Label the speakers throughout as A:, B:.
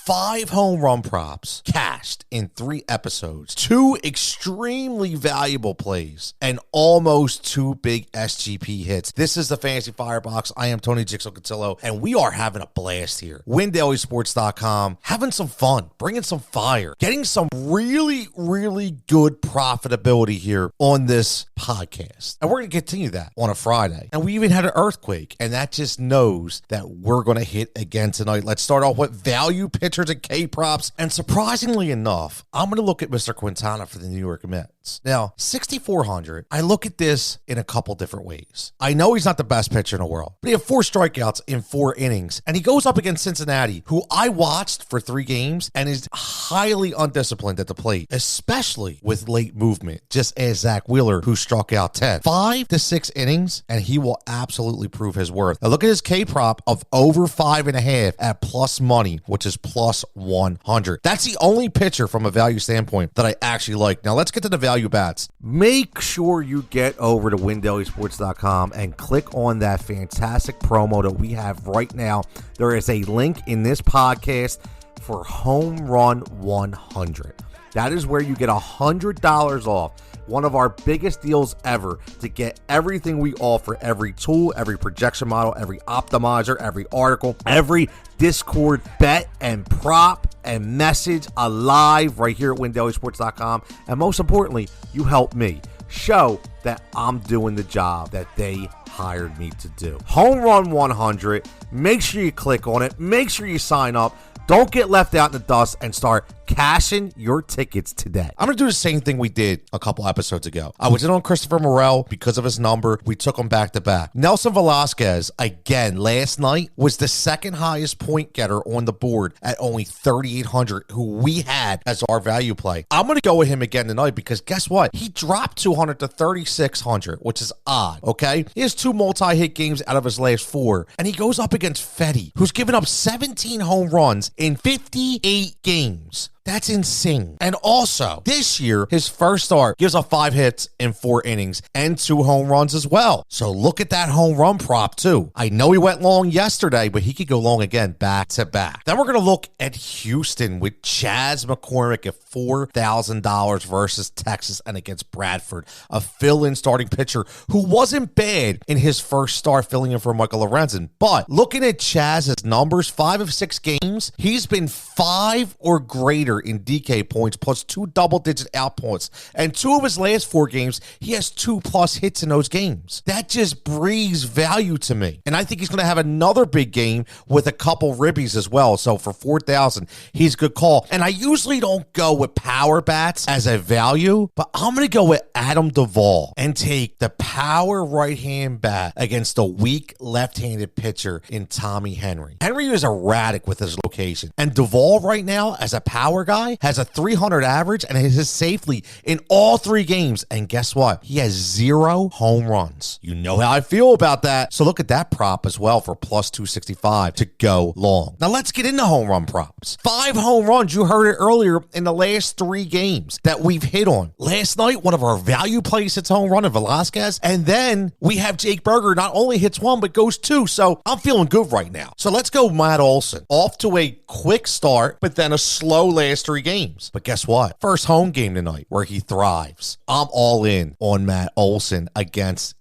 A: 5 home run props, cashed in 3 episodes, 2 extremely valuable plays, and almost 2 big SGP hits. This is the Fantasy Firebox. I am Tony Jigsaw Cutillo, and we are having a blast here. WinDailySports.com, having some fun, bringing some fire, getting some really good profitability here on this podcast. And we're going to continue that on a Friday. And we even had an earthquake, and that just knows that we're going to hit again tonight. Let's start off with value pitchers and K props. And surprisingly enough, I'm going to look at Mr. Quintana for the New York Mets. Now, 6,400, I look at this in a couple different ways. I know he's not the best pitcher in the world, but he had 4 strikeouts in 4 innings, and he goes up against Cincinnati, who I watched for 3 games and is highly undisciplined at the plate, especially with late movement, just as Zach Wheeler, who struck out 10. 5 to 6 innings, and he will absolutely prove his worth. Now, look at his K prop of over 5.5 at plus money, which is plus 100. That's the only pitcher from a value standpoint that I actually like. Now, let's get to the value bats. Make sure you get over to WinDailySports.com and click on that fantastic promo that we have right now. There is a link in this podcast for Home Run 100. That is where you get $100 off. One of our biggest deals ever to get everything we offer, every tool, every projection model, every optimizer, every article, every Discord bet and prop and message alive right here at WinDailySports.com. And most importantly, you help me show that I'm doing the job that they hired me to do. Home Run 100. Make sure you click on it. Make sure you sign up. Don't get left out in the dust and start cashing your tickets today. I'm going to do the same thing we did a couple episodes ago. I was in on Christopher Morel because of his number. We took him back to back. Nelson Velasquez, again, last night was the second highest point getter on the board at only 3,800, who we had as our value play. I'm going to go with him again tonight because guess what? He dropped 200 to 3,600, which is odd, okay? He has 2 multi-hit games out of his last 4, and he goes up against Fetty, who's given up 17 home runs in 58 games. That's insane. And also, this year, his first start gives up 5 hits in 4 innings and 2 home runs as well. So look at that home run prop, too. I know he went long yesterday, but he could go long again back to back. Then we're going to look at Houston with Chas McCormick at $4,000 versus Texas and against Bradford, a fill-in starting pitcher who wasn't bad in his first start filling in for Michael Lorenzen. But looking at Chaz's numbers, 5 of 6 games, he's been 5 or greater in DK points plus 2 double-digit outpoints. And 2 of his last 4 games, he has 2+ hits in those games. That just breathes value to me. And I think he's going to have another big game with a couple ribbies as well. So for 4,000, he's a good call. And I usually don't go with power bats as a value, but I'm going to go with Adam Duvall and take the power right-hand bat against a weak left-handed pitcher in Tommy Henry. Henry is erratic with his location. And Duvall right now, as a power guy, has a 300 average and is safely in all 3 games. And guess what? He has 0 home runs. You know how I feel about that. So look at that prop as well for plus 265 to go long. Now let's get into home run props. 5 home runs. You heard it earlier in the last 3 games that we've hit on. Last night, one of our value plays hits home run of Velasquez. And then we have Jake Berger not only hits 1, but goes 2. So I'm feeling good right now. So let's go Matt Olson. Off to a quick start, but then a slow last 3 games. But guess what? First home game tonight where he thrives. I'm all in on Matt Olson against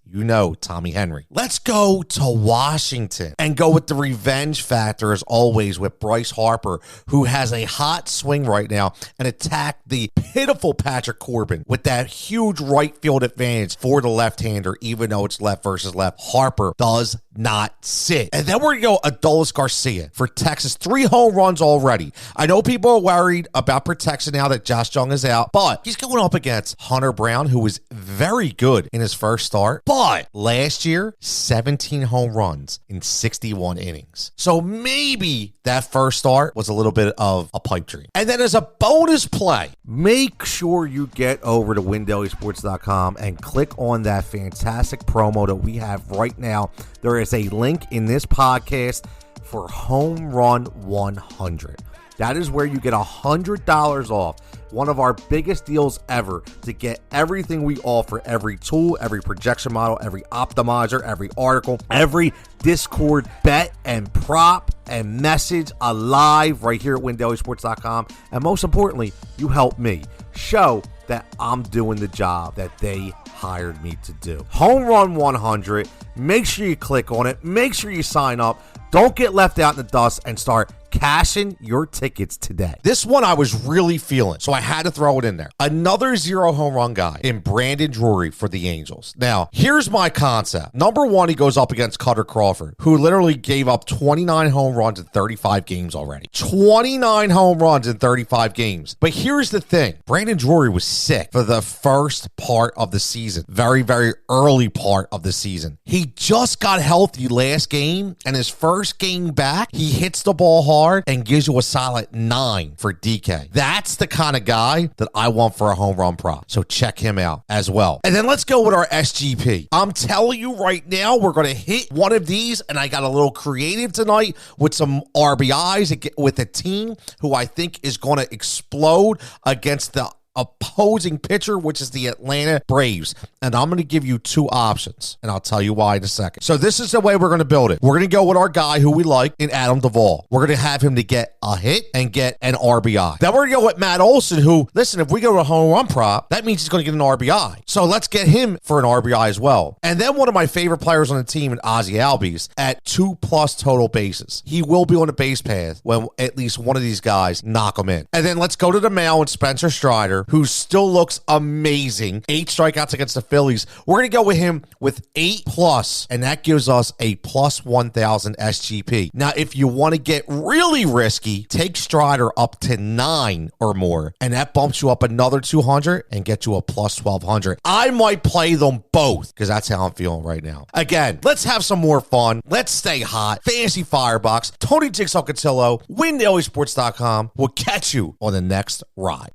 A: Tommy Henry. Let's go to Washington and go with the revenge factor as always with Bryce Harper, who has a hot swing right now and attack the pitiful Patrick Corbin with that huge right field advantage for the left-hander, even though it's left versus left. Harper does not sit. And then we're going to go Adolis Garcia for Texas. 3 home runs already. I know people are worried about protection now that Josh Jung is out, but he's going up against Hunter Brown, who was very good in his first start. But last year, 17 home runs in 61 innings. So maybe that first start was a little bit of a pipe dream. And then as a bonus play, make sure you get over to WinDailySports.com and click on that fantastic promo that we have right now. There is a link in this podcast for Home Run 100. That is where you get $100 off one of our biggest deals ever to get everything we offer, every tool, every projection model, every optimizer, every article, every Discord bet and prop and message alive right here at windailysports.com. And most importantly, you help me show that I'm doing the job that they hired me to do. Home Run 100. Make sure you click on it. Make sure you sign up. Don't get left out in the dust and start cashing your tickets today. This one I was really feeling, so I had to throw it in there. Another 0 home run guy in Brandon Drury for the Angels. Now, here's my concept. Number one, he goes up against Cutter Crawford, who literally gave up 29 home runs in 35 games already. 29 home runs in 35 games. But here's the thing. Brandon Drury was sick for the first part of the season. Very, very early part of the season. He just got healthy last game, and his first game back, he hits the ball hard and gives you a solid 9 for DK. That's the kind of guy that I want for a home run prop. So check him out as well. And then let's go with our SGP. I'm telling you right now, we're going to hit one of these, and I got a little creative tonight with some RBIs with a team who I think is going to explode against the opposing pitcher, which is the Atlanta Braves. And I'm going to give you two options, and I'll tell you why in a second. So this is the way we're going to build it. We're going to go with our guy who we like in Adam Duvall. We're going to have him to get a hit and get an RBI. Then we're going to go with Matt Olson, who, listen, if we go to a home run prop, that means he's going to get an RBI. So let's get him for an RBI as well. And then one of my favorite players on the team, Ozzie Albies, at 2+ total bases. He will be on the base path when at least one of these guys knock him in. And then let's go to the mail with Spencer Strider, who still looks amazing. 8 strikeouts against the Phillies. We're going to go with him with 8+, and that gives us a +1,000 SGP. Now, if you want to get really risky, take Strider up to 9 or more, and that bumps you up another 200 and gets you a +1,200. I might play them both because that's how I'm feeling right now. Again, let's have some more fun. Let's stay hot. Fantasy Firebox, Tony Jigsaw Cutillo, windailysports.com. We'll catch you on the next ride.